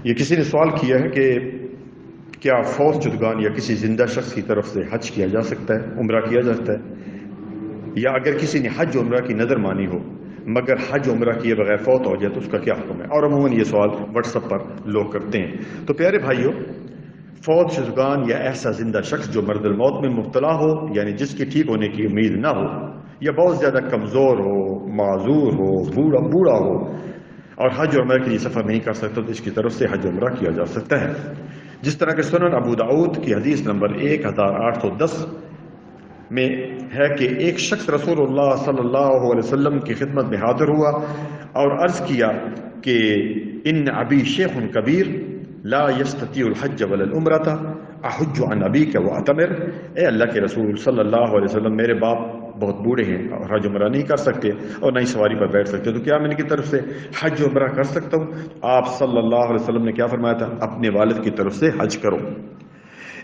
یہ کسی نے سوال کیا ہے کہ کیا فوت شدگان یا کسی زندہ شخص کی طرف سے حج کیا جا سکتا ہے، عمرہ کیا جا سکتا ہے، یا اگر کسی نے حج عمرہ کی نظر مانی ہو مگر حج عمرہ کیے بغیر فوت ہو جائے تو اس کا کیا حکم ہے؟ اور عموماً یہ سوال واٹس ایپ پر لوگ کرتے ہیں۔ تو پیارے بھائیوں، فوت شدگان یا ایسا زندہ شخص جو مرض الموت میں مبتلا ہو، یعنی جس کی ٹھیک ہونے کی امید نہ ہو، یا بہت زیادہ کمزور ہو، معذور ہو، بوڑھا ہو اور حج عمرہ کے لیے سفر نہیں کر سکتا، تو اس کی طرف سے حج عمرہ کیا جا سکتا ہے۔ جس طرح کہ سنن ابو داؤد کی حدیث نمبر 1810 میں ہے کہ ایک شخص رسول اللہ صلی اللہ علیہ وسلم کی خدمت میں حاضر ہوا اور عرض کیا کہ ان ابی شیخ کبیر لا یستطیع الحج ولا العمرۃ احج عن ابیک واعتمر۔ اے اللہ کے رسول صلی اللہ علیہ وسلم، میرے باپ بہت بوڑھے ہیں اور حج عمرہ نہیں کر سکتے اور نہ ہی سواری پر بیٹھ سکتے، تو کیا میں ان کی طرف سے حج عمرہ کر سکتا ہوں؟ آپ صلی اللہ علیہ وسلم نے کیا فرمایا تھا؟ اپنے والد کی طرف سے حج کرو۔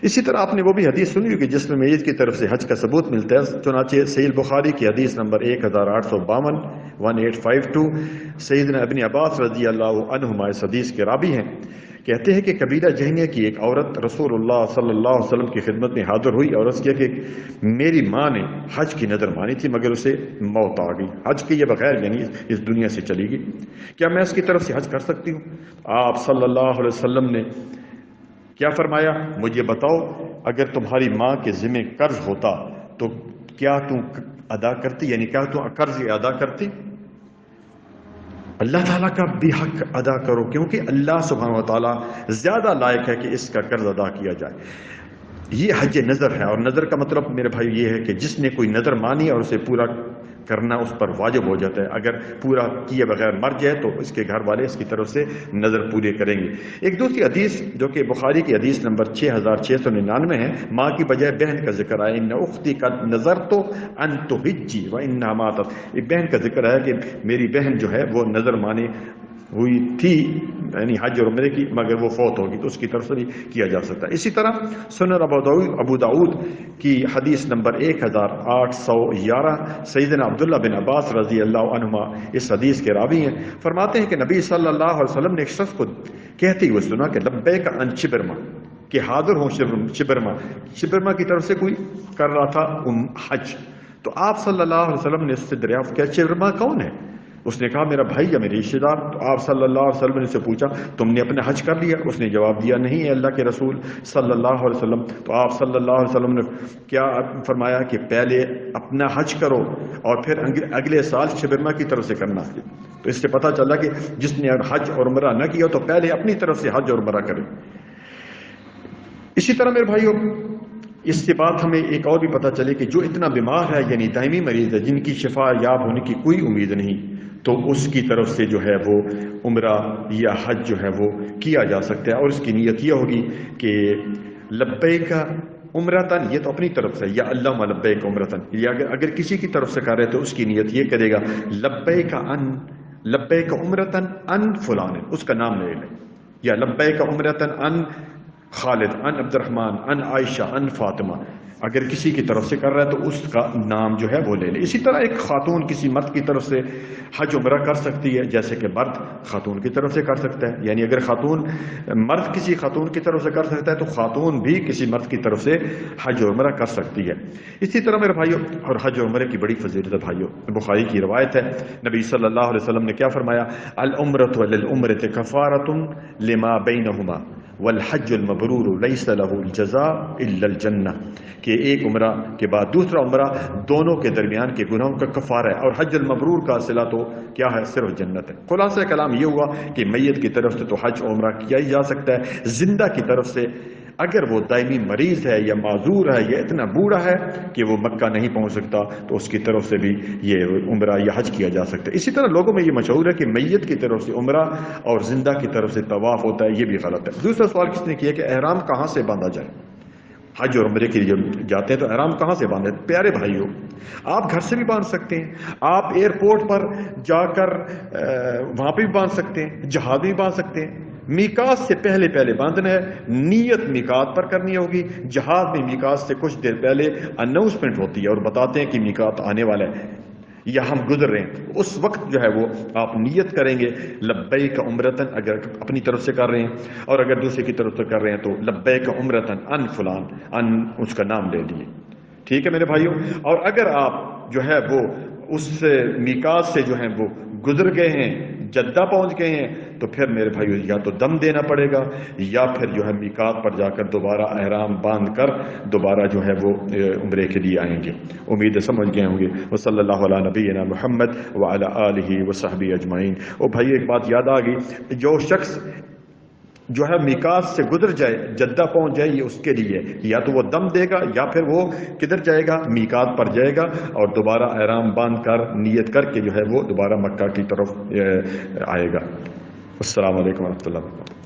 اسی طرح آپ نے وہ بھی حدیث سنی ہوگی جس میں میت کی طرف سے حج کا ثبوت ملتا ہے، چنانچہ صحیح بخاری کی حدیث نمبر 1852 1852 سیدنا ابن عباس رضی اللہ عنہما اس حدیث کے راوی ہیں، کہتے ہیں کہ قبیلہ جہنیہ کی ایک عورت رسول اللہ صلی اللہ علیہ وسلم کی خدمت میں حاضر ہوئی اور عرض کیا کہ میری ماں نے حج کی نظر مانی تھی مگر اسے موت آ گئی، حج کیے بغیر یعنی اس دنیا سے چلی گئی، کیا میں اس کی طرف سے حج کر سکتی ہوں؟ آپ صلی اللہ علیہ وسلم نے کیا فرمایا؟ مجھے بتاؤ، اگر تمہاری ماں کے ذمہ قرض ہوتا تو کیا تم ادا کرتی، یعنی کیا تم قرض ادا کرتی؟ اللہ تعالیٰ کا بھی حق ادا کرو، کیونکہ اللہ سبحانہ و تعالیٰ زیادہ لائق ہے کہ اس کا قرض ادا کیا جائے۔ یہ حج نظر ہے، اور نظر کا مطلب میرے بھائی یہ ہے کہ جس نے کوئی نظر مانی اور اسے پورا کرنا اس پر واجب ہو جاتا ہے، اگر پورا کیے بغیر مر جائے تو اس کے گھر والے اس کی طرف سے نظر پورے کریں گے۔ ایک دوسری حدیث جو کہ بخاری کی حدیث نمبر 6699 ہے، ماں کی بجائے بہن کا ذکر ہے، ان اختی قد نظرت ان تحجی وانها ماتت، ایک بہن کا ذکر ہے کہ میری بہن جو ہے وہ نظر مانے ہوئی تھی یعنی حج اور عمرے کی مگر وہ فوت ہوگی، تو اس کی طرف سے بھی کیا جا سکتا ہے۔ اسی طرح سنن ابو داؤد کی حدیث نمبر 1811 سیدنا عبداللہ بن عباس رضی اللہ عنہما اس حدیث کے راوی ہیں، فرماتے ہیں کہ نبی صلی اللہ علیہ وسلم نے ایک شخص کو کہتے ہوئے سنا کہ لبیک عن شبرما، کہ حاضر ہوں شبرما کی طرف سے کوئی کر رہا تھا حج، تو آپ صلی اللہ علیہ وسلم نے اس سے دریافت کیا شبرما کون ہے؟ اس نے کہا میرا بھائی یا میرے رشتہ دار۔ تو آپ صلی اللہ علیہ وسلم نے سے پوچھا تم نے اپنا حج کر لیا؟ اس نے جواب دیا نہیں ہے اللہ کے رسول صلی اللہ علیہ وسلم۔ تو آپ صلی اللہ علیہ وسلم نے کیا فرمایا کہ پہلے اپنا حج کرو اور پھر اگلے سال شبرما کی طرف سے کرنا۔ تو اس سے پتہ چلا کہ جس نے حج اور عمرہ نہ کیا تو پہلے اپنی طرف سے حج اور عمرہ کرے۔ اسی طرح میرے بھائیوں، اس سے بات ہمیں ایک اور بھی پتہ چلے کہ جو اتنا بیمار ہے یعنی دائمی مریض ہے جن کی شفا یاب ہونے کی کوئی امید نہیں، تو اس کی طرف سے جو ہے وہ عمرہ یا حج جو ہے وہ کیا جا سکتا ہے، اور اس کی نیت یہ ہوگی کہ لبیک عمرتن، یہ تو اپنی طرف سے، یا اللہم لبیک عمرتن، یا اگر کسی کی طرف سے کرے تو اس کی نیت یہ کرے گا لبیک عمرتن ان فلان، اس کا نام لے لے، یا لبیک عمرتن ان خالد ان عبد الرحمن ان عائشہ ان فاطمہ، اگر کسی کی طرف سے کر رہا ہے تو اس کا نام جو ہے وہ لے لے۔ اسی طرح ایک خاتون کسی مرد کی طرف سے حج عمرہ کر سکتی ہے جیسے کہ مرد خاتون کی طرف سے کر سکتا ہے، یعنی اگر مرد کسی خاتون کی طرف سے کر سکتا ہے تو خاتون بھی کسی مرد کی طرف سے حج عمرہ کر سکتی ہے۔ اسی طرح میرے بھائیوں، اور حج عمرے کی بڑی فضیلت ہے بھائیوں، بخاری کی روایت ہے، نبی صلی اللہ علیہ وسلم نے کیا فرمایا؟ العمرۃ للعمرۃ کفارۃ لما بینہما والحج المبرور لیس له الجزاء الا الجنہ، کہ ایک عمرہ کے بعد دوسرا عمرہ دونوں کے درمیان کے گناہوں کا کفارہ ہے، اور حج المبرور کا صلہ تو کیا ہے؟ صرف جنت ہے۔ خلاصہ کلام یہ ہوا کہ میت کی طرف سے تو حج عمرہ کیا ہی جا سکتا ہے، زندہ کی طرف سے اگر وہ دائمی مریض ہے یا معذور ہے یا اتنا بوڑھا ہے کہ وہ مکہ نہیں پہنچ سکتا تو اس کی طرف سے بھی یہ عمرہ یا حج کیا جا سکتا ہے۔ اسی طرح لوگوں میں یہ مشہور ہے کہ میت کی طرف سے عمرہ اور زندہ کی طرف سے طواف ہوتا ہے، یہ بھی غلط ہے۔ دوسرا سوال کس نے کیا کہ احرام کہاں سے باندھا جائے؟ حج اور عمرے کے لیے جاتے ہیں تو احرام کہاں سے باندھے؟ پیارے بھائیوں، آپ گھر سے بھی باندھ سکتے ہیں، آپ ایئرپورٹ پر جا کر وہاں پہ بھی باندھ سکتے ہیں، جہاز بھی باندھ سکتے ہیں۔ میقات سے پہلے باندھنا ہے، نیت میقات پر کرنی ہوگی۔ جہاز میں میقات سے کچھ دیر پہلے اناؤنسمنٹ ہوتی ہے اور بتاتے ہیں کہ میقات آنے والا ہے، یا ہم گزر رہے ہیں، اس وقت جو ہے وہ آپ نیت کریں گے لبیک عمرتن، اگر اپنی طرف سے کر رہے ہیں، اور اگر دوسرے کی طرف سے کر رہے ہیں تو لبیک عمرتن ان فلان، ان اس کا نام لے لیے. ٹھیک ہے میرے بھائیوں. اور اگر آپ جو ہے وہ اس میقات سے جو ہیں وہ گزر گئے ہیں، جدہ پہنچ گئے ہیں، تو پھر میرے بھائیوں یا تو دم دینا پڑے گا، یا پھر جو ہے میقات پر جا کر دوبارہ احرام باندھ کر دوبارہ جو ہے وہ عمرے کے لیے آئیں گے. امید ہے سمجھ گئے ہوں گے. وصلی اللہ علی نبینا محمد وعلی آلہ وصحبہ اجمعین. او بھائی ایک بات یاد آ گئی، جو شخص جو ہے میقات سے گزر جائے، جدہ پہنچ جائے، یہ اس کے لیے یا تو وہ دم دے گا، یا پھر وہ کدھر جائے گا، میقات پر جائے گا، اور دوبارہ احرام باندھ کر نیت کر کے جو ہے وہ دوبارہ مکہ کی طرف آئے گا. السلام علیکم ورحمۃ اللہ وبرکاتہ.